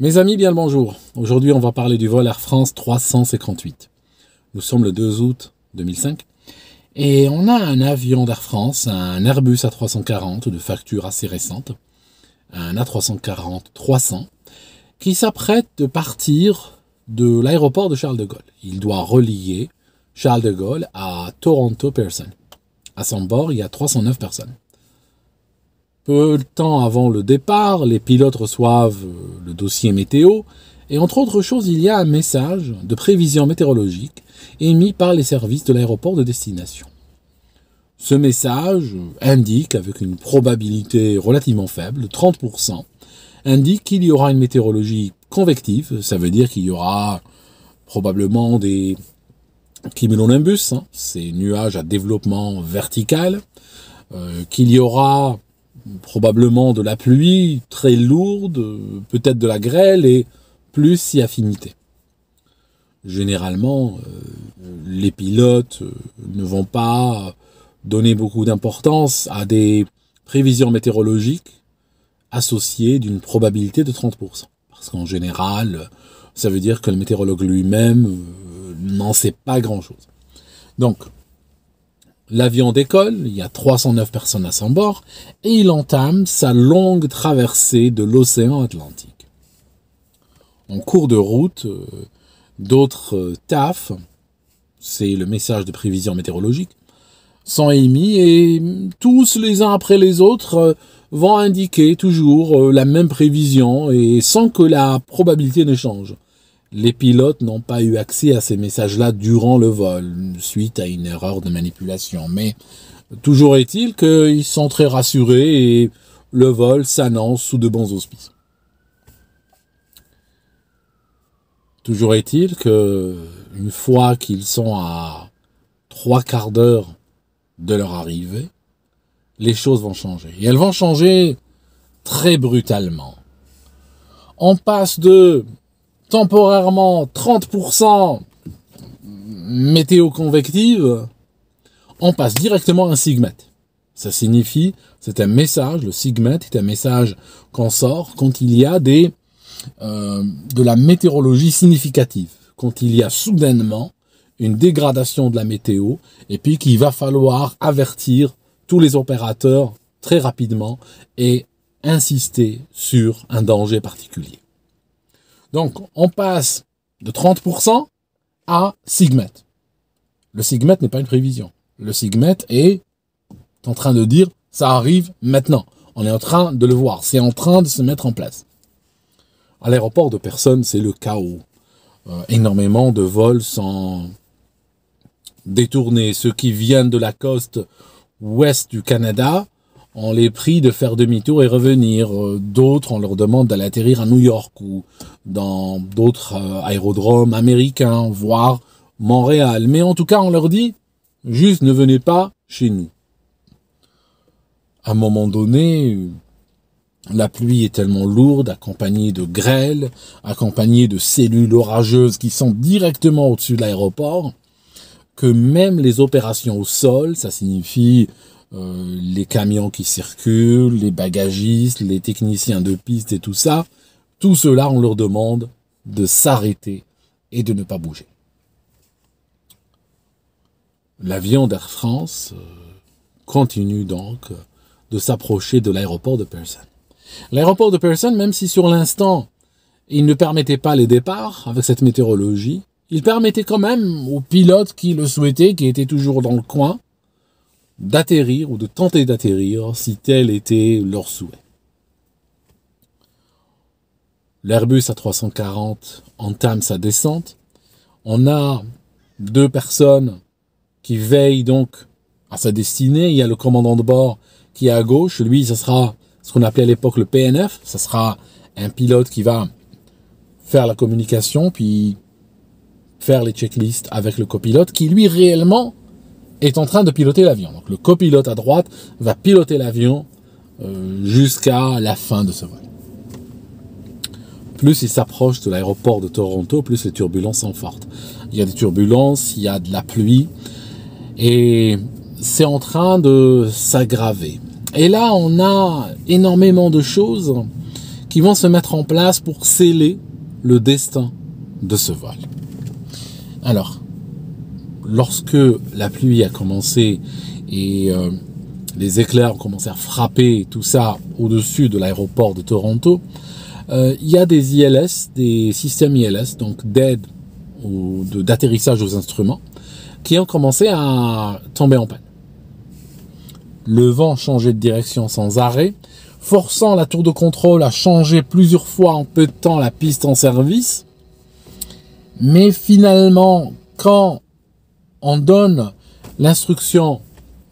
Mes amis, bien le bonjour. Aujourd'hui, on va parler du vol Air France 358. Nous sommes le 2 août 2005 et on a un avion d'Air France, un Airbus A340 de facture assez récente, un A340-300, qui s'apprête de partir de l'aéroport de Charles de Gaulle. Il doit relier Charles de Gaulle à Toronto Pearson. À son bord, il y a 309 personnes. Peu de temps avant le départ, les pilotes reçoivent le dossier météo et entre autres choses, il y a un message de prévision météorologique émis par les services de l'aéroport de destination. Ce message indique, avec une probabilité relativement faible, 30%, indique qu'il y aura une météorologie convective, ça veut dire qu'il y aura probablement des cumulonimbus, ces nuages à développement vertical, qu'il y aura probablement de la pluie très lourde, peut-être de la grêle et plus si affinité. Généralement, les pilotes ne vont pas donner beaucoup d'importance à des prévisions météorologiques associées d'une probabilité de 30%. Parce qu'en général, ça veut dire que le météorologue lui-même n'en sait pas grand-chose. Donc, l'avion décolle, il y a 309 personnes à son bord, et il entame sa longue traversée de l'océan Atlantique. En cours de route, d'autres TAF, c'est le message de prévision météorologique, sont émis et tous les uns après les autres vont indiquer toujours la même prévision et sans que la probabilité ne change. Les pilotes n'ont pas eu accès à ces messages-là durant le vol, suite à une erreur de manipulation. Mais toujours est-il qu'ils sont très rassurés et le vol s'annonce sous de bons auspices. Toujours est-il que une fois qu'ils sont à 3/4 d'heure de leur arrivée, les choses vont changer. Et elles vont changer très brutalement. On passe de temporairement 30% météo convective, on passe directement à un SIGMET. Ça signifie, c'est un message, le SIGMET est un message qu'on sort quand il y a de la météorologie significative, quand il y a soudainement une dégradation de la météo et puis qu'il va falloir avertir tous les opérateurs très rapidement et insister sur un danger particulier. Donc, on passe de 30% à SIGMET. Le SIGMET n'est pas une prévision. Le SIGMET est en train de dire, ça arrive maintenant. On est en train de le voir. C'est en train de se mettre en place. À l'aéroport de Pearson, c'est le chaos. Énormément de vols sont détournés. Ceux qui viennent de la côte ouest du Canada, on les prie de faire demi-tour et revenir. D'autres, on leur demande d'aller atterrir à New York ou dans d'autres aérodromes américains, voire Montréal. Mais en tout cas, on leur dit, juste ne venez pas chez nous. À un moment donné, la pluie est tellement lourde, accompagnée de grêle, accompagnée de cellules orageuses qui sont directement au-dessus de l'aéroport, que même les opérations au sol, ça signifie les camions qui circulent, les bagagistes, les techniciens de piste et tout ça, tout cela, on leur demande de s'arrêter et de ne pas bouger. L'avion d'Air France continue donc de s'approcher de l'aéroport de Pearson. L'aéroport de Pearson, même si sur l'instant, il ne permettait pas les départs avec cette météorologie, il permettait quand même aux pilotes qui le souhaitaient, qui étaient toujours dans le coin, d'atterrir ou de tenter d'atterrir si tel était leur souhait. L'Airbus A340 entame sa descente. On a 2 personnes qui veillent donc à sa destinée. Il y a le commandant de bord qui est à gauche. Lui, ce sera ce qu'on appelait à l'époque le PNF. Ce sera un pilote qui va faire la communication, puis faire les checklists avec le copilote, qui lui réellement est en train de piloter l'avion. Donc le copilote à droite va piloter l'avion jusqu'à la fin de ce vol. Plus il s'approche de l'aéroport de Toronto, plus les turbulences sont fortes. Il y a des turbulences, il y a de la pluie, et c'est en train de s'aggraver. Et là, on a énormément de choses qui vont se mettre en place pour sceller le destin de ce vol. Alors, lorsque la pluie a commencé et les éclairs ont commencé à frapper tout ça au-dessus de l'aéroport de Toronto, il y a des ILS, des systèmes ILS, donc d'aide ou d'atterrissage aux instruments, qui ont commencé à tomber en panne. Le vent changeait de direction sans arrêt, forçant la tour de contrôle à changer plusieurs fois en peu de temps la piste en service. Mais finalement, quand on donne l'instruction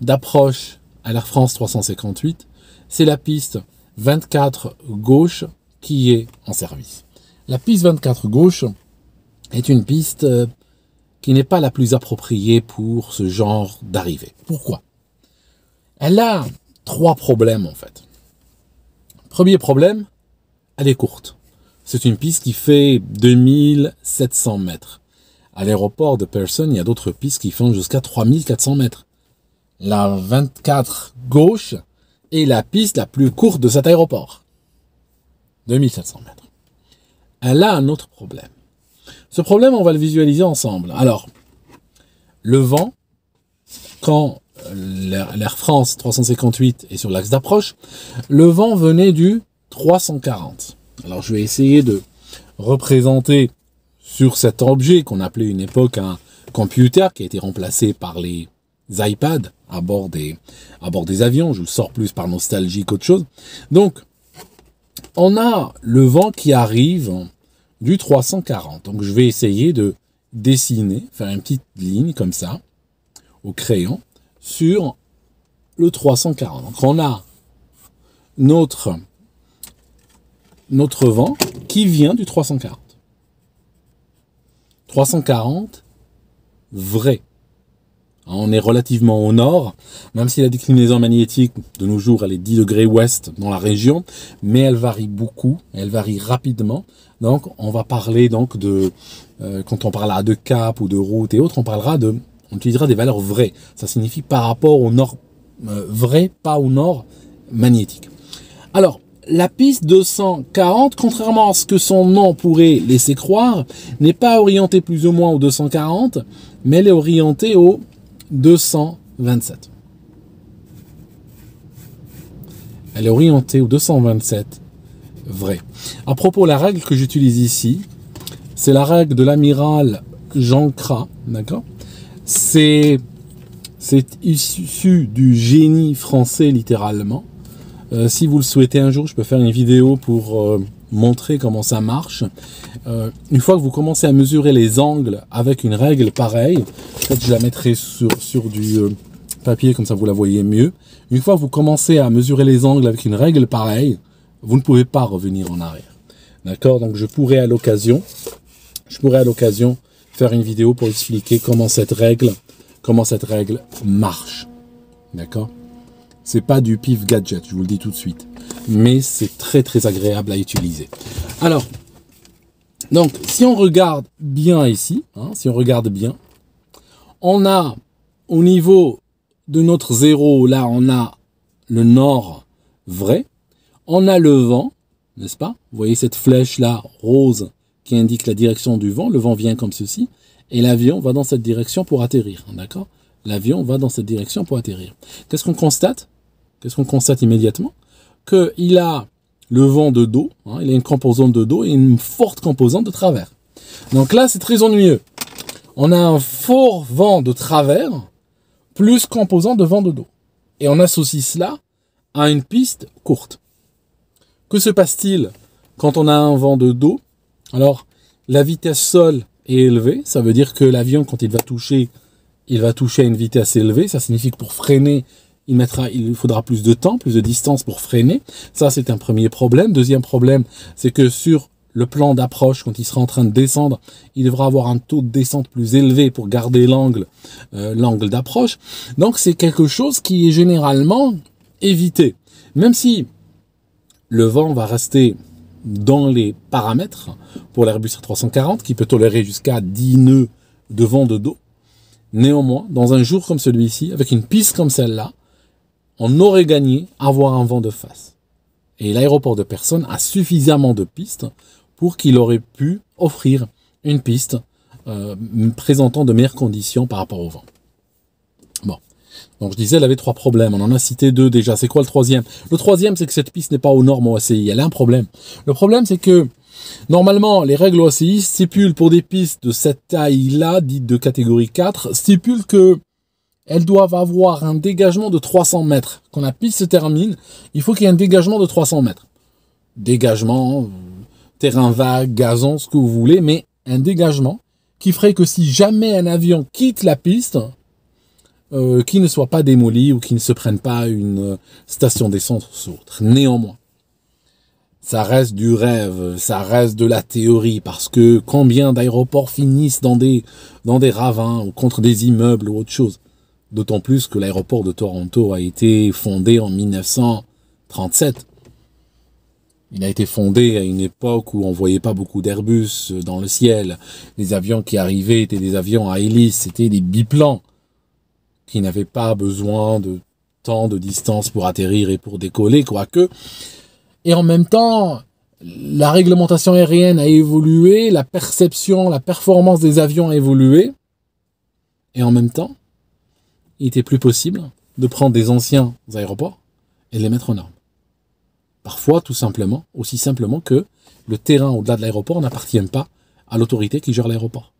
d'approche à l'Air France 358, c'est la piste 24 gauche qui est en service. La piste 24 gauche est une piste qui n'est pas la plus appropriée pour ce genre d'arrivée. Pourquoi? Elle a 3 problèmes en fait. Premier problème, elle est courte. C'est une piste qui fait 2700 mètres. À l'aéroport de Pearson, il y a d'autres pistes qui font jusqu'à 3400 mètres. La 24 gauche est la piste la plus courte de cet aéroport. 2700 mètres. Elle a un autre problème. Ce problème, on va le visualiser ensemble. Alors, le vent, quand l'Air France 358 est sur l'axe d'approche, le vent venait du 340. Alors, je vais essayer de représenter sur cet objet qu'on appelait une époque un computer qui a été remplacé par les iPads à bord des avions. Je vous sors plus par nostalgie qu'autre chose. Donc, on a le vent qui arrive du 340. Donc, je vais essayer de dessiner, faire une petite ligne comme ça, au crayon, sur le 340. Donc, on a notre vent qui vient du 340. 340, vrai. On est relativement au nord, même si la déclinaison magnétique de nos jours, elle est 10 degrés ouest dans la région, mais elle varie beaucoup, elle varie rapidement. Donc, on va parler donc de, quand on parlera de cap ou de route et autres, on utilisera des valeurs vraies. Ça signifie par rapport au nord vrai, pas au nord magnétique. Alors, la piste 240, contrairement à ce que son nom pourrait laisser croire, n'est pas orientée plus ou moins au 240, mais elle est orientée au 227. Elle est orientée au 227, vrai. À propos, la règle que j'utilise ici, c'est la règle de l'amiral Jean Cras, d'accord? C'est issu du génie français, littéralement. Si vous le souhaitez un jour, je peux faire une vidéo pour montrer comment ça marche. Une fois que vous commencez à mesurer les angles avec une règle pareille, peut-être je la mettrai sur du papier, comme ça vous la voyez mieux. Une fois que vous commencez à mesurer les angles avec une règle pareille, vous ne pouvez pas revenir en arrière. D'accord? Donc je pourrais à l'occasion faire une vidéo pour expliquer comment cette règle marche. D'accord? C'est pas du pif gadget, je vous le dis tout de suite. Mais c'est très très agréable à utiliser. Alors, donc, si on regarde bien ici, on a au niveau de notre zéro, là, on a le nord vrai. On a le vent, n'est-ce pas? Vous voyez cette flèche-là, rose, qui indique la direction du vent. Le vent vient comme ceci. Et l'avion va dans cette direction pour atterrir, d'accord? L'avion va dans cette direction pour atterrir. Qu'est-ce qu'on constate? Immédiatement? Qu'il a le vent de dos, il a une composante de dos et une forte composante de travers. Donc là, c'est très ennuyeux. On a un fort vent de travers plus composant de vent de dos. Et on associe cela à une piste courte. Que se passe-t-il quand on a un vent de dos? Alors, la vitesse sol est élevée. Ça veut dire que l'avion, quand il va toucher à une vitesse élevée. Ça signifie que pour freiner, il faudra plus de temps, plus de distance pour freiner. Ça, c'est un premier problème. Deuxième problème, c'est que sur le plan d'approche, quand il sera en train de descendre, il devra avoir un taux de descente plus élevé pour garder l'angle d'approche. Donc, c'est quelque chose qui est généralement évité. Même si le vent va rester dans les paramètres pour l'Airbus A340, qui peut tolérer jusqu'à 10 nœuds de vent de dos. Néanmoins, dans un jour comme celui-ci, avec une piste comme celle-là, on aurait gagné à avoir un vent de face. Et l'aéroport de Personne a suffisamment de pistes pour qu'il aurait pu offrir une piste présentant de meilleures conditions par rapport au vent. Bon. Donc je disais, elle avait 3 problèmes. On en a cité 2 déjà. C'est quoi le troisième? Le troisième, c'est que cette piste n'est pas aux normes OACI. Elle a un problème. Le problème, c'est que normalement, les règles OACI stipulent pour des pistes de cette taille-là, dites de catégorie 4, stipulent que elles doivent avoir un dégagement de 300 mètres. Quand la piste se termine, il faut qu'il y ait un dégagement de 300 mètres. Dégagement, terrain vague, gazon, ce que vous voulez, mais un dégagement qui ferait que si jamais un avion quitte la piste, qu'il ne soit pas démoli ou qu'il ne se prenne pas une station d'essence ou autre. Néanmoins, ça reste du rêve, ça reste de la théorie, parce que combien d'aéroports finissent dans des ravins ou contre des immeubles ou autre chose. D'autant plus que l'aéroport de Toronto a été fondé en 1937. Il a été fondé à une époque où on voyait pas beaucoup d'Airbus dans le ciel. Les avions qui arrivaient étaient des avions à hélice, c'était des biplans qui n'avaient pas besoin de temps de distance pour atterrir et pour décoller, quoique. Et en même temps, la réglementation aérienne a évolué, la perception, la performance des avions a évolué. Et en même temps, il était plus possible de prendre des anciens aéroports et de les mettre aux normes. Parfois, tout simplement, aussi simplement que le terrain au-delà de l'aéroport n'appartient pas à l'autorité qui gère l'aéroport.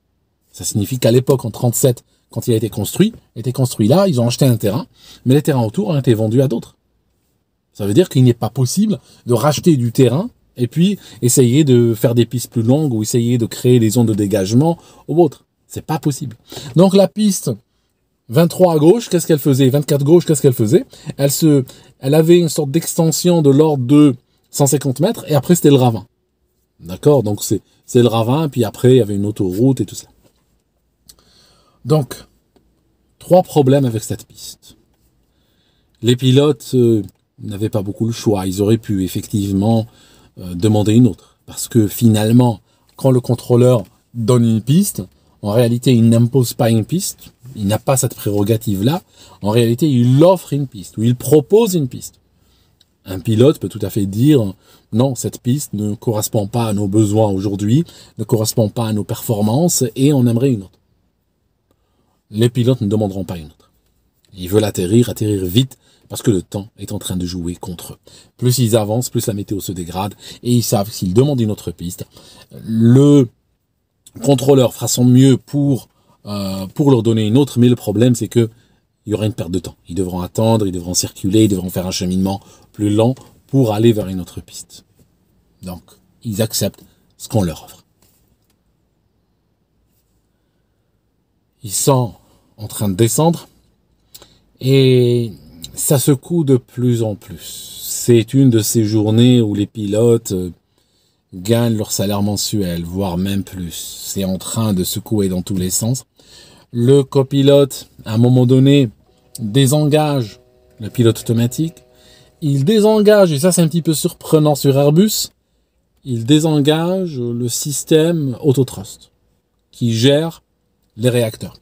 Ça signifie qu'à l'époque, en 1937, quand il a été construit là, ils ont acheté un terrain, mais les terrains autour ont été vendus à d'autres. Ça veut dire qu'il n'est pas possible de racheter du terrain et puis essayer de faire des pistes plus longues ou essayer de créer des zones de dégagement ou autre. C'est pas possible. Donc la piste 23 à gauche, qu'est-ce qu'elle faisait? 24 gauche, qu'est-ce qu'elle faisait? Elle avait une sorte d'extension de l'ordre de 150 mètres et après c'était le ravin. D'accord? Donc c'est le ravin, puis après il y avait une autoroute et tout ça. Donc, 3 problèmes avec cette piste. Les pilotes n'avaient pas beaucoup le choix. Ils auraient pu effectivement demander une autre. Parce que finalement, quand le contrôleur donne une piste, en réalité, il n'impose pas une piste. Il n'a pas cette prérogative-là. En réalité, il offre une piste ou il propose une piste. Un pilote peut tout à fait dire non, cette piste ne correspond pas à nos besoins aujourd'hui, ne correspond pas à nos performances et on aimerait une autre. Les pilotes ne demanderont pas une autre. Ils veulent atterrir vite, parce que le temps est en train de jouer contre eux. Plus ils avancent, plus la météo se dégrade, et ils savent que s'ils demandent une autre piste, le contrôleur fera son mieux pour leur donner une autre, mais le problème c'est que il y aura une perte de temps. Ils devront attendre, ils devront circuler, ils devront faire un cheminement plus lent pour aller vers une autre piste. Donc, ils acceptent ce qu'on leur offre. Ils sont en train de descendre et ça secoue de plus en plus. C'est une de ces journées où les pilotes gagnent leur salaire mensuel, voire même plus. C'est en train de secouer dans tous les sens. Le copilote, à un moment donné, désengage le pilote automatique. Il désengage, et ça c'est un petit peu surprenant sur Airbus, il désengage le système autothrust qui gère les réacteurs.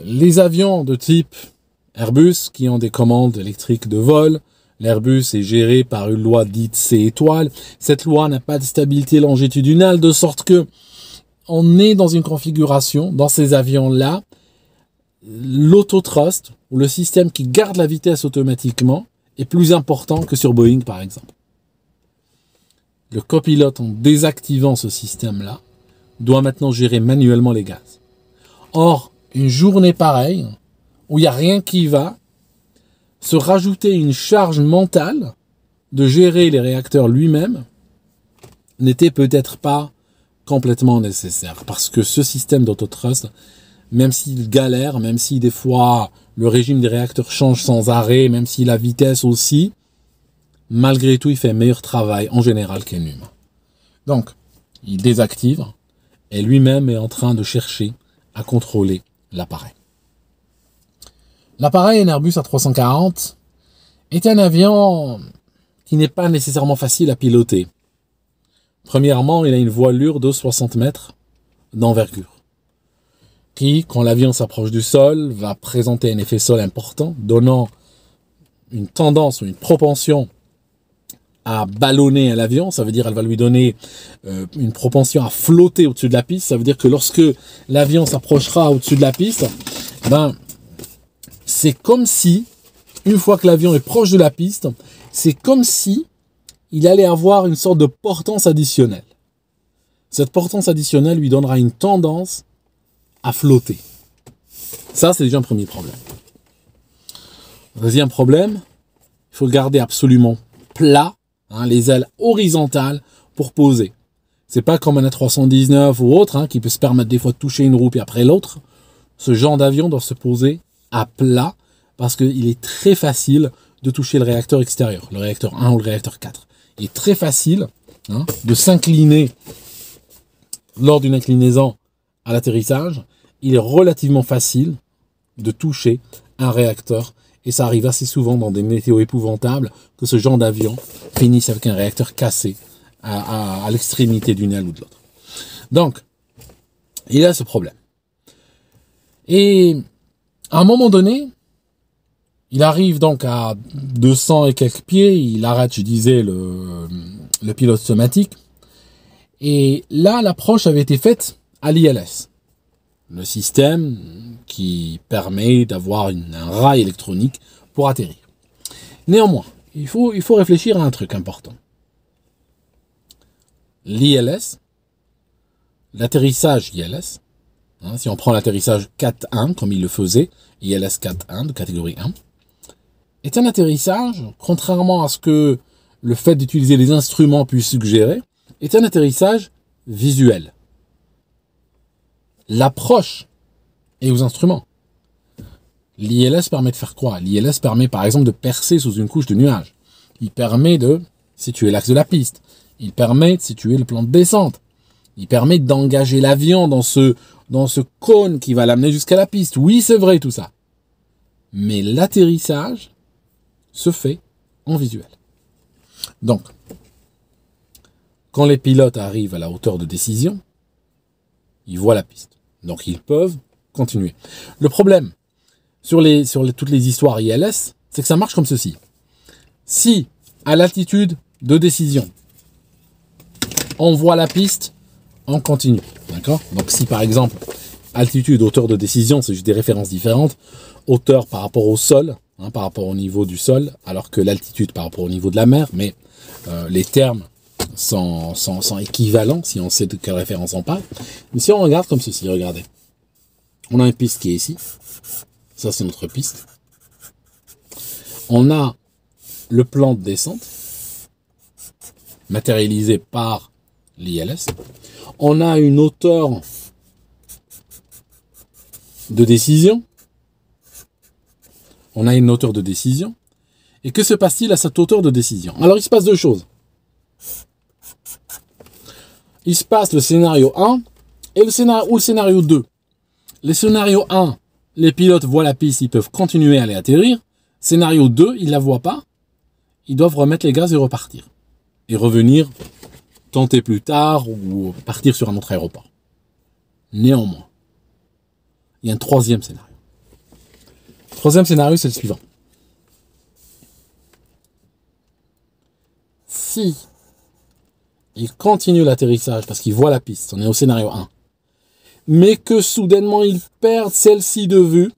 Les avions de type Airbus qui ont des commandes électriques de vol, l'Airbus est géré par une loi dite C-étoile. Cette loi n'a pas de stabilité longitudinale, de sorte que on est dans une configuration, dans ces avions-là, l'autothrust, ou le système qui garde la vitesse automatiquement, est plus important que sur Boeing, par exemple. Le copilote, en désactivant ce système-là, doit maintenant gérer manuellement les gaz. Or, une journée pareille, où il n'y a rien qui va, se rajouter une charge mentale de gérer les réacteurs lui-même n'était peut-être pas complètement nécessaire. Parce que ce système d'autothrust, même s'il galère, même si des fois le régime des réacteurs change sans arrêt, même si la vitesse aussi, malgré tout, il fait meilleur travail en général qu'un humain. Donc, il désactive et lui-même est en train de chercher à contrôler l'appareil. L'appareil, un Airbus A340, est un avion qui n'est pas nécessairement facile à piloter. Premièrement, il a une voilure de 60 mètres d'envergure, qui, quand l'avion s'approche du sol, va présenter un effet sol important, donnant une tendance ou une propension à ballonner à l'avion, ça veut dire elle va lui donner une propension à flotter au-dessus de la piste. Ça veut dire que lorsque l'avion s'approchera au-dessus de la piste, ben, c'est comme si, une fois que l'avion est proche de la piste, c'est comme si il allait avoir une sorte de portance additionnelle. Cette portance additionnelle lui donnera une tendance à flotter. Ça, c'est déjà un premier problème. Deuxième problème, il faut le garder absolument plat, hein, les ailes horizontales pour poser. C'est pas comme un A319 ou autre, hein, qui peut se permettre des fois de toucher une roue puis après l'autre. Ce genre d'avion doit se poser à plat parce qu'il est très facile de toucher le réacteur extérieur, le réacteur 1 ou le réacteur 4. Il est très facile, hein, de s'incliner lors d'une inclinaison à l'atterrissage. Il est relativement facile de toucher un réacteur et ça arrive assez souvent dans des météos épouvantables que ce genre d'avion finisse avec un réacteur cassé à l'extrémité d'une aile ou de l'autre. Donc, il y a ce problème. Et à un moment donné, il arrive donc à 200 et quelques pieds, il arrête, je disais, le pilote automatique. Et là, l'approche avait été faite à l'ILS. Le système qui permet d'avoir un rail électronique pour atterrir. Néanmoins, il faut réfléchir à un truc important. L'ILS, l'atterrissage ILS, hein, si on prend l'atterrissage 4.1 comme il le faisait, ILS 4.1 de catégorie 1, est un atterrissage, contrairement à ce que le fait d'utiliser les instruments puisse suggérer, est un atterrissage visuel. L'approche est aux instruments. L'ILS permet de faire quoi? L'ILS permet par exemple de percer sous une couche de nuages. Il permet de situer l'axe de la piste. Il permet de situer le plan de descente. Il permet d'engager l'avion dans ce cône qui va l'amener jusqu'à la piste. Oui, c'est vrai tout ça. Mais l'atterrissage se fait en visuel. Donc, quand les pilotes arrivent à la hauteur de décision, ils voient la piste. Donc, ils peuvent continuer. Le problème sur toutes les histoires ILS, c'est que ça marche comme ceci. Si, à l'altitude de décision, on voit la piste, on continue. D'accord? Donc, si par exemple, altitude, hauteur de décision, c'est juste des références différentes. Hauteur par rapport au sol, hein, par rapport au niveau du sol, alors que l'altitude par rapport au niveau de la mer, mais les termes sont équivalents si on sait de quelle référence on parle. Mais si on regarde comme ceci, regardez. On a une piste qui est ici. Ça, c'est notre piste. On a le plan de descente matérialisé par l'ILS. On a une hauteur de décision. On a une hauteur de décision. Et que se passe-t-il à cette hauteur de décision? Alors, il se passe deux choses. Il se passe le scénario 1 et le scénario 2. Le scénario 1, les pilotes voient la piste, ils peuvent continuer à aller atterrir. Scénario 2, ils ne la voient pas. Ils doivent remettre les gaz et repartir. Et revenir, tenter plus tard ou partir sur un autre aéroport. Néanmoins, il y a un troisième scénario. Le troisième scénario, c'est le suivant. Si ils continuent l'atterrissage parce qu'ils voient la piste, on est au scénario 1, mais que soudainement ils perdent celle-ci de vue,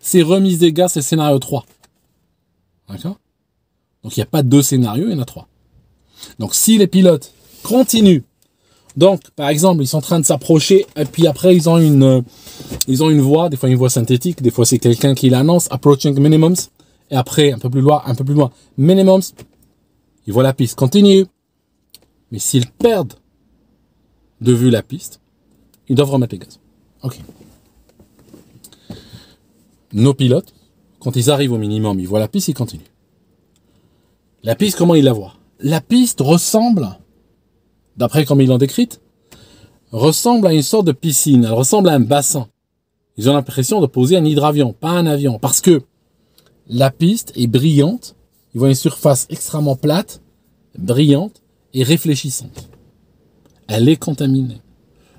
c'est remise des gaz, c'est le scénario 3. D'accord? Donc il n'y a pas deux scénarios, il y en a 3. Donc si les pilotes continuent, donc par exemple ils sont en train de s'approcher et puis après ils ont une voix, des fois une voix synthétique, des fois c'est quelqu'un qui l'annonce, approaching minimums, et après un peu plus loin, minimums, ils voient la piste, continue. Mais s'ils perdent de vue la piste, ils doivent remettre les gaz. Ok. Nos pilotes, quand ils arrivent au minimum, ils voient la piste, ils continuent. La piste, comment ils la voient? La piste ressemble, d'après comme ils l'ont décrite, ressemble à une sorte de piscine, elle ressemble à un bassin. Ils ont l'impression de poser un hydravion, pas un avion, parce que la piste est brillante, ils voient une surface extrêmement plate, brillante et réfléchissante. Elle est contaminée.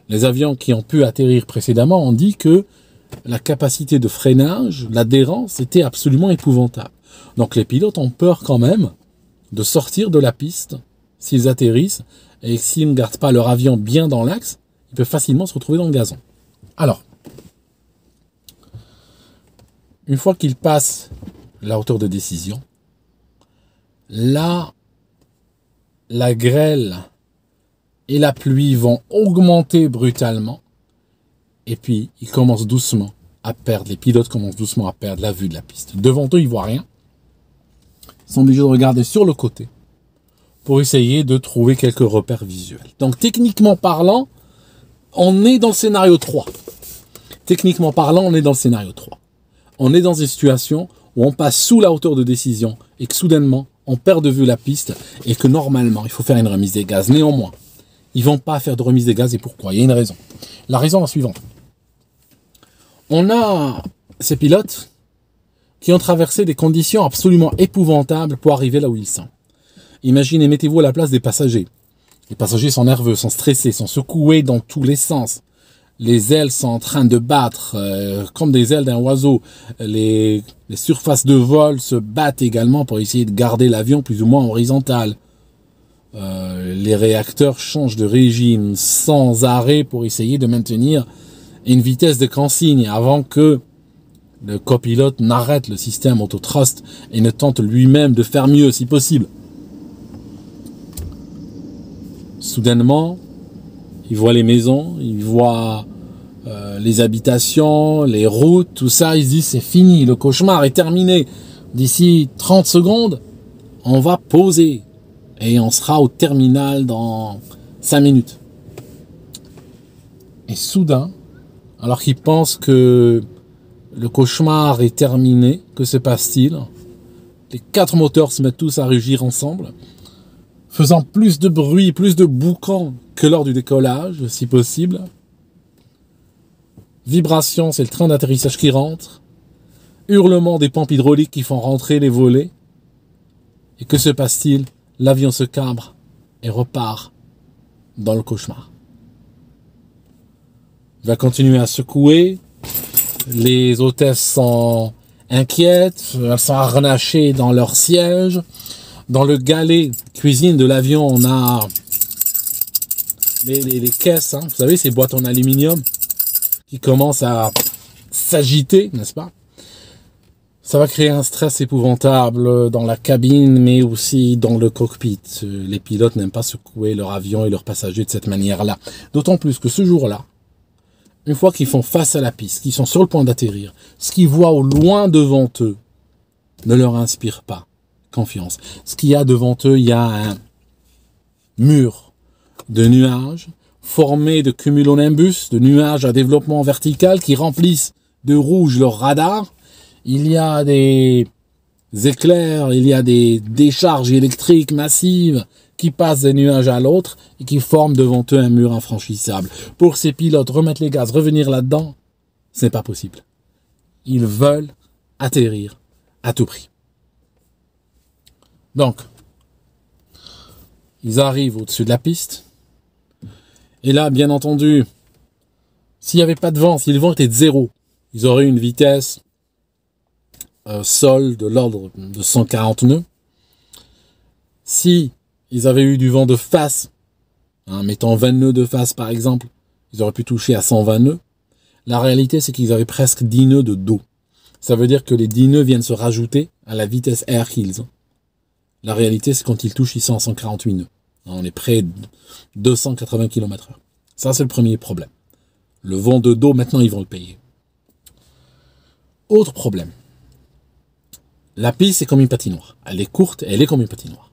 Les avions qui ont pu atterrir précédemment ont dit que la capacité de freinage, l'adhérence était absolument épouvantable. Donc les pilotes ont peur quand même de sortir de la piste s'ils atterrissent et s'ils ne gardent pas leur avion bien dans l'axe, ils peuvent facilement se retrouver dans le gazon. Alors, une fois qu'ils passent la hauteur de décision, là, la grêle et la pluie vont augmenter brutalement et puis ils commencent doucement à perdre, les pilotes commencent doucement à perdre la vue de la piste. Devant eux, ils ne voient rien. Ils sont obligés de regarder sur le côté pour essayer de trouver quelques repères visuels. Donc techniquement parlant, on est dans le scénario 3. Techniquement parlant, on est dans le scénario 3. On est dans une situation où on passe sous la hauteur de décision et que soudainement, on perd de vue la piste et que normalement, il faut faire une remise des gaz. Néanmoins, ils ne vont pas faire de remise des gaz et pourquoi? Il y a une raison. La raison est la suivante. On a ces pilotes qui ont traversé des conditions absolument épouvantables pour arriver là où ils sont. Imaginez, mettez-vous à la place des passagers. Les passagers sont nerveux, sont stressés, sont secoués dans tous les sens. Les ailes sont en train de battre comme des ailes d'un oiseau. Les surfaces de vol se battent également pour essayer de garder l'avion plus ou moins horizontal. Les réacteurs changent de régime sans arrêt pour essayer de maintenir une vitesse de consigne avant que le copilote n'arrête le système autothrust et ne tente lui-même de faire mieux si possible. Soudainement, il voit les maisons, il voit les habitations, les routes, tout ça. Il se dit c'est fini, le cauchemar est terminé. D'ici 30 secondes, on va poser et on sera au terminal dans 5 minutes. Et soudain, alors qu'il pense que le cauchemar est terminé, que se passe-t-il? Les 4 moteurs se mettent tous à rugir ensemble, faisant plus de bruit, plus de boucan que lors du décollage, si possible. Vibration, c'est le train d'atterrissage qui rentre. Hurlement des pompes hydrauliques qui font rentrer les volets. Et que se passe-t-il? L'avion se cabre et repart dans le cauchemar. Il va continuer à secouer. Les hôtesses sont inquiètes. Elles sont harnachées dans leur siège. Dans le galet cuisine de l'avion, on a les caisses, hein, vous savez, ces boîtes en aluminium qui commencent à s'agiter, n'est-ce pas? Ça va créer un stress épouvantable dans la cabine, mais aussi dans le cockpit. Les pilotes n'aiment pas secouer leur avion et leurs passagers de cette manière-là. D'autant plus que ce jour-là, une fois qu'ils font face à la piste, qu'ils sont sur le point d'atterrir, ce qu'ils voient au loin devant eux ne leur inspire pas confiance. Ce qu'il y a devant eux, il y a un mur de nuages formé de cumulonimbus, de nuages à développement vertical qui remplissent de rouge leur radar. Il y a des éclairs, il y a des décharges électriques massives qui passent d'un nuage à l'autre et qui forment devant eux un mur infranchissable. Pour ces pilotes, remettre les gaz, revenir là-dedans, ce n'est pas possible. Ils veulent atterrir à tout prix. Donc, ils arrivent au-dessus de la piste. Et là, bien entendu, s'il n'y avait pas de vent, si le vent était de 0, ils auraient une vitesse sol de l'ordre de 140 nœuds. Si ils avaient eu du vent de face, mettons 20 nœuds de face par exemple, ils auraient pu toucher à 120 nœuds. La réalité, c'est qu'ils avaient presque 10 nœuds de dos. Ça veut dire que les 10 nœuds viennent se rajouter à la vitesse air qu'ils ont. La réalité, c'est quand ils touchent, ils sont à 148 nœuds. On est près de 280 km/h. Ça, c'est le premier problème. Le vent de dos, maintenant, ils vont le payer. Autre problème. La piste, c'est comme une patinoire. Elle est courte, elle est comme une patinoire.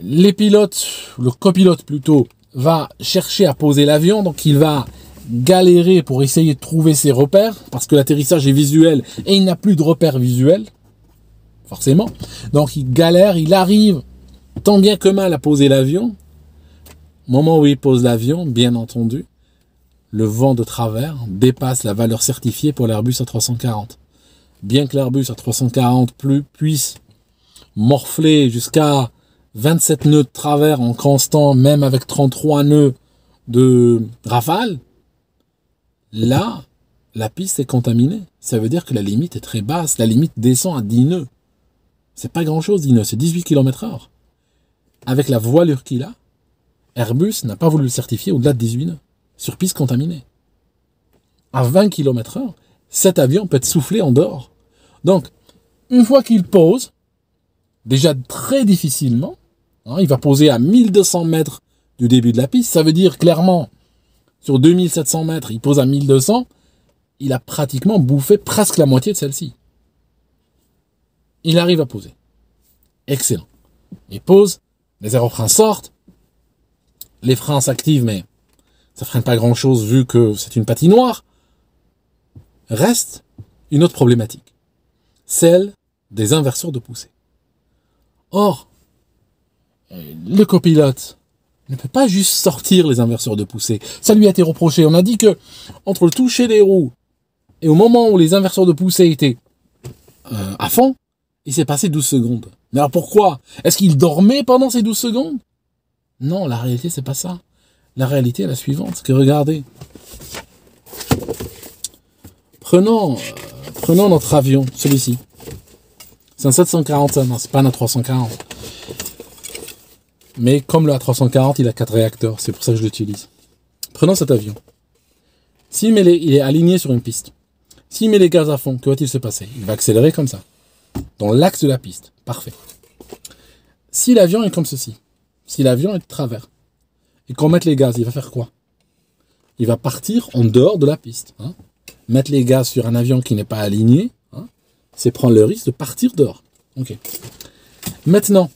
Les pilotes, le copilote plutôt, va chercher à poser l'avion, donc il va galérer pour essayer de trouver ses repères, parce que l'atterrissage est visuel et il n'a plus de repères visuels, forcément. Donc il galère, il arrive tant bien que mal à poser l'avion. Au moment où il pose l'avion, bien entendu, le vent de travers dépasse la valeur certifiée pour l'Airbus A340. Bien que l'Airbus A340 puisse morfler jusqu'à 27 nœuds de travers en constant, même avec 33 nœuds de rafale, là, la piste est contaminée. Ça veut dire que la limite est très basse. La limite descend à 10 nœuds. C'est pas grand-chose, 10 nœuds, c'est 18 km/h. Avec la voilure qu'il a, Airbus n'a pas voulu le certifier au-delà de 18 nœuds, sur piste contaminée. À 20 km/h, cet avion peut être soufflé en dehors. Donc, une fois qu'il pose, déjà très difficilement, il va poser à 1200 mètres du début de la piste. Ça veut dire clairement, sur 2700 mètres, il pose à 1200, il a pratiquement bouffé presque la moitié de celle-ci. Il arrive à poser. Excellent. Il pose, les aérofreins sortent, les freins s'activent, mais ça ne freine pas grand-chose vu que c'est une patinoire. Reste une autre problématique, celle des inverseurs de poussée. Or, le copilote ne peut pas juste sortir les inverseurs de poussée. Ça lui a été reproché. On a dit que entre le toucher des roues et au moment où les inverseurs de poussée étaient à fond, il s'est passé 12 secondes. Mais alors pourquoi? Est-ce qu'il dormait pendant ces 12 secondes? Non, la réalité, c'est pas ça. La réalité est la suivante, que regardez. Prenons notre avion, celui-ci. C'est un 740, non, c'est pas un A340. Mais comme le A340, il a 4 réacteurs, c'est pour ça que je l'utilise. Prenons cet avion. Il est aligné sur une piste. S'il met les gaz à fond, que va-t-il se passer? Il va accélérer comme ça, dans l'axe de la piste. Parfait. Si l'avion est comme ceci, si l'avion est de travers, et qu'on mette les gaz, il va faire quoi? Il va partir en dehors de la piste. Mettre les gaz sur un avion qui n'est pas aligné, c'est prendre le risque de partir dehors. Ok. Maintenant,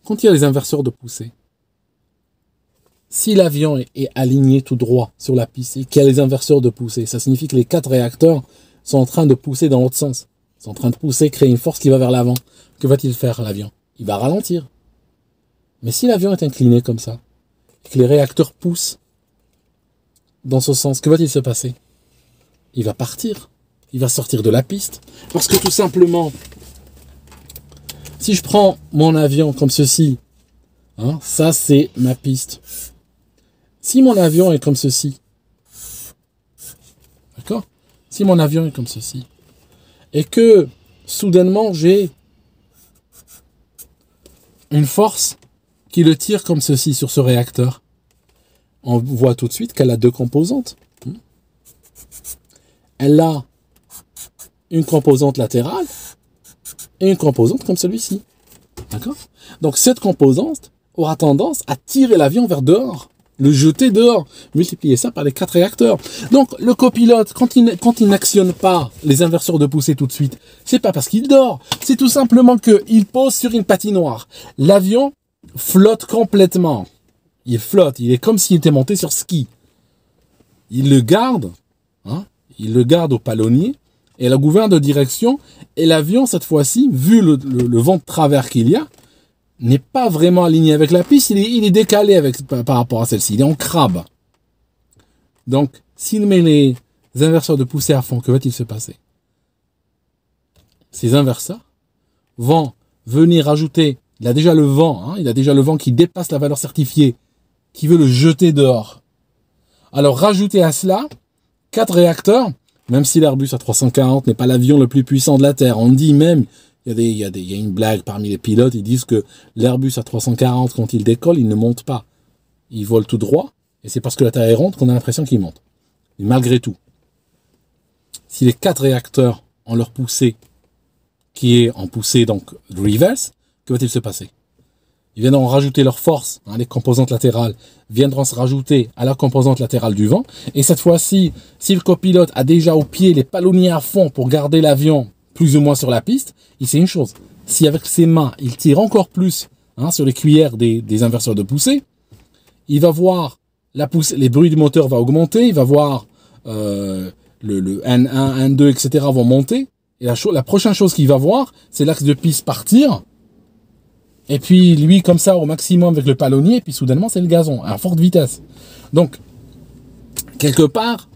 quand il y a les inverseurs de poussée, si l'avion est aligné tout droit sur la piste et qu'il y a les inverseurs de poussée, ça signifie que les 4 réacteurs sont en train de pousser dans l'autre sens. Ils sont en train de pousser, créer une force qui va vers l'avant. Que va-t-il faire, l'avion? Il va ralentir. Mais si l'avion est incliné comme ça, et que les réacteurs poussent dans ce sens, que va-t-il se passer? Il va partir. Il va sortir de la piste. Parce que tout simplement, si je prends mon avion comme ceci, ça c'est ma piste. Si mon avion est comme ceci, d'accord? Si mon avion est comme ceci, et que soudainement j'ai une force qui le tire comme ceci sur ce réacteur, on voit tout de suite qu'elle a 2 composantes. Elle a une composante latérale et une composante comme celui-ci. D'accord? Donc cette composante aura tendance à tirer l'avion vers dehors, le jeter dehors, multiplier ça par les 4 réacteurs. Donc le copilote, quand il n'actionne pas les inverseurs de poussée tout de suite, c'est pas parce qu'il dort, c'est tout simplement qu'il pose sur une patinoire. L'avion flotte complètement. Il flotte, il est comme s'il était monté sur ski. Il le garde, il le garde au palonnier, et la gouverne de direction, et l'avion, cette fois-ci, vu le vent de travers qu'il y a, n'est pas vraiment aligné avec la piste, il est décalé par rapport à celle-ci, il est en crabe. Donc, s'il met les inverseurs de poussée à fond, que va-t-il se passer? Ces inverseurs vont venir ajouter, il a déjà le vent, il a déjà le vent qui dépasse la valeur certifiée, qui veut le jeter dehors. Alors, rajouter à cela 4 réacteurs, même si l'Airbus A340 n'est pas l'avion le plus puissant de la Terre. On dit même, il y a une blague parmi les pilotes, ils disent que l'Airbus A340, quand il décolle, il ne monte pas. Il vole tout droit, et c'est parce que la Terre est ronde qu'on a l'impression qu'il monte. Mais malgré tout, si les 4 réacteurs ont leur poussée, qui est en poussée donc reverse, que va-t-il se passer? Ils viendront rajouter leur force, les composantes latérales viendront se rajouter à la composante latérale du vent. Et cette fois-ci, si le copilote a déjà au pied les palonniers à fond pour garder l'avion plus ou moins sur la piste, il sait une chose. Si avec ses mains, il tire encore plus sur les cuillères des inverseurs de poussée, il va voir les bruits du moteur vont augmenter, il va voir le N1, N2, etc. vont monter. Et la prochaine chose qu'il va voir, c'est l'axe de piste partir. Et puis, lui, comme ça, au maximum avec le palonnier, et puis soudainement, c'est le gazon, à forte vitesse. Donc, quelque part,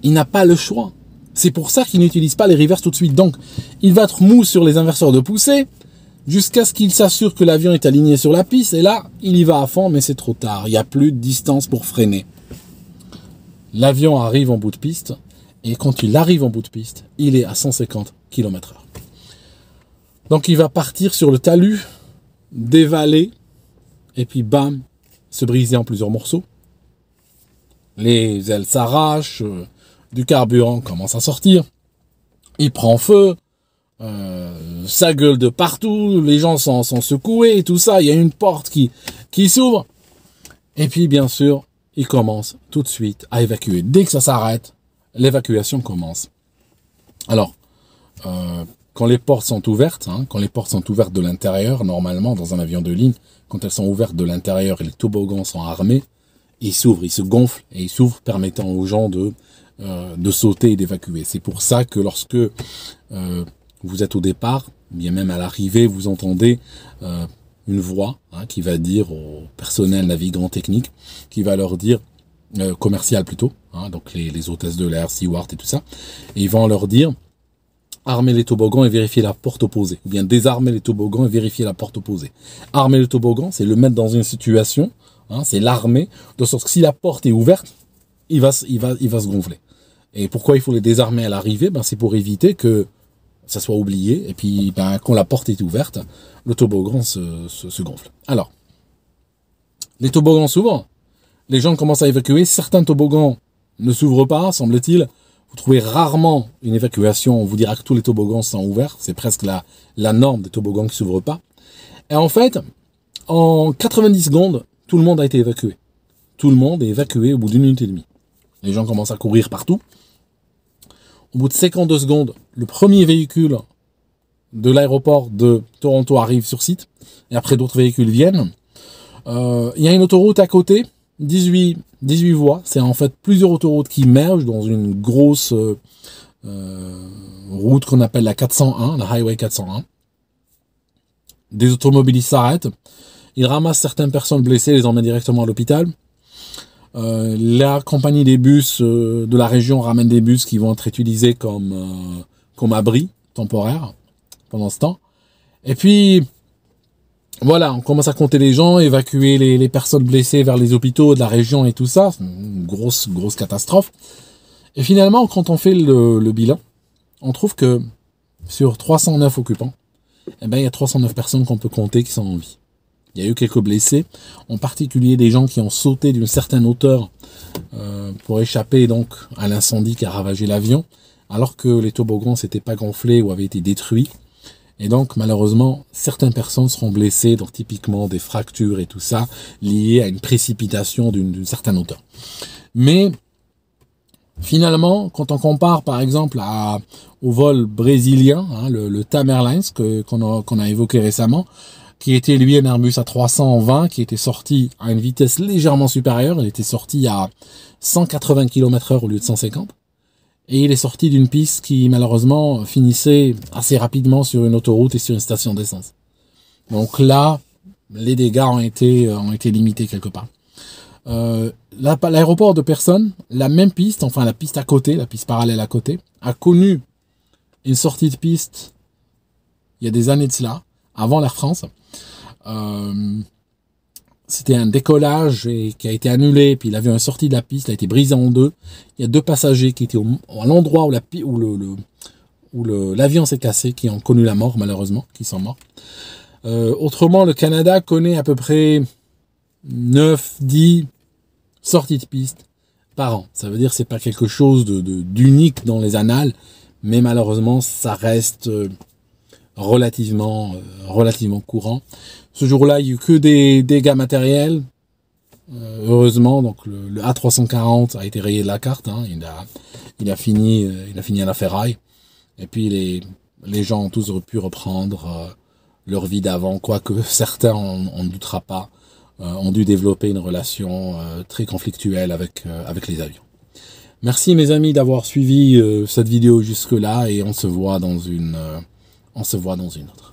il n'a pas le choix. C'est pour ça qu'il n'utilise pas les reverse tout de suite. Donc, il va être mou sur les inverseurs de poussée, jusqu'à ce qu'il s'assure que l'avion est aligné sur la piste, et là, il y va à fond, mais c'est trop tard. Il n'y a plus de distance pour freiner. L'avion arrive en bout de piste, et quand il arrive en bout de piste, il est à 150 km/h. Donc il va partir sur le talus, dévaler, et puis bam, se briser en plusieurs morceaux. Les ailes s'arrachent, du carburant commence à sortir, il prend feu, ça gueule de partout, les gens sont secoués et tout ça, il y a une porte qui s'ouvre, et puis bien sûr, il commence tout de suite à évacuer. Dès que ça s'arrête, l'évacuation commence. Alors, quand les portes sont ouvertes, quand les portes sont ouvertes de l'intérieur, normalement dans un avion de ligne, quand elles sont ouvertes de l'intérieur et les toboggans sont armés, ils s'ouvrent, ils se gonflent et ils s'ouvrent, permettant aux gens de sauter et d'évacuer. C'est pour ça que lorsque vous êtes au départ, bien même à l'arrivée, vous entendez une voix qui va dire au personnel navigant technique, qui va leur dire, commercial plutôt, donc les hôtesses de l'air, Steward et tout ça, et ils vont leur dire, armer les toboggans et vérifier la porte opposée, ou bien désarmer les toboggans et vérifier la porte opposée. Armer le toboggan, c'est le mettre dans une situation, c'est l'armer, de sorte que si la porte est ouverte, il va se gonfler. Et pourquoi il faut les désarmer à l'arrivée? C'est pour éviter que ça soit oublié, et puis quand la porte est ouverte, le toboggan se gonfle. Alors, les toboggans s'ouvrent, les gens commencent à évacuer, certains toboggans ne s'ouvrent pas, semble-t-il. Vous trouvez rarement une évacuation, on vous dira que tous les toboggans sont ouverts, c'est presque la norme des toboggans qui ne s'ouvrent pas. Et en fait, en 90 secondes, tout le monde a été évacué. Tout le monde est évacué au bout d'une minute et demie. Les gens commencent à courir partout. Au bout de 52 secondes, le premier véhicule de l'aéroport de Toronto arrive sur site, et après d'autres véhicules viennent. Il y a une autoroute à côté, 18 voies, c'est en fait plusieurs autoroutes qui mergent dans une grosse route qu'on appelle la 401, la Highway 401. Des automobilistes s'arrêtent, ils ramassent certaines personnes blessées, les emmènent directement à l'hôpital. La compagnie des bus de la région ramène des bus qui vont être utilisés comme abri temporaire pendant ce temps. Et puis voilà, on commence à compter les gens, évacuer les personnes blessées vers les hôpitaux de la région et tout ça. C'est une grosse catastrophe. Et finalement, quand on fait le bilan, on trouve que sur 309 occupants, il y a 309 personnes qu'on peut compter qui sont en vie. Il y a eu quelques blessés, en particulier des gens qui ont sauté d'une certaine hauteur pour échapper donc à l'incendie qui a ravagé l'avion, alors que les toboggans s'étaient pas gonflés ou avaient été détruits. Et donc, malheureusement, certaines personnes seront blessées, donc typiquement des fractures et tout ça, liées à une précipitation d'une certaine hauteur. Mais, finalement, quand on compare, par exemple, au vol brésilien, le TAM Airlines, qu'on a évoqué récemment, qui était, lui, un Airbus A320, qui était sorti à une vitesse légèrement supérieure, il était sorti à 180 km/h au lieu de 150. Et il est sorti d'une piste qui, malheureusement, finissait assez rapidement sur une autoroute et sur une station d'essence. Donc là, les dégâts ont été limités quelque part. L'aéroport de Personne, la même piste, enfin la piste à côté, la piste parallèle à côté, a connu une sortie de piste il y a des années de cela, avant l'Air France. C'était un décollage qui a été annulé, puis l'avion est sorti de la piste, il a été brisé en deux. Il y a deux passagers qui étaient à l'endroit où l'avion s'est cassé, qui ont connu la mort malheureusement, qui sont morts. Autrement, le Canada connaît à peu près 9-10 sorties de piste par an. Ça veut dire que c'est pas quelque chose d'unique dans les annales, mais malheureusement ça reste relativement courant. Ce jour-là, il n'y a eu que des dégâts matériels. Heureusement, donc le A340 a été rayé de la carte. Il a fini à la ferraille. Et puis les gens ont tous pu reprendre leur vie d'avant, quoique certains, on ne doutera pas, ont dû développer une relation très conflictuelle avec les avions. Merci mes amis d'avoir suivi cette vidéo jusque-là, et on se voit dans une autre.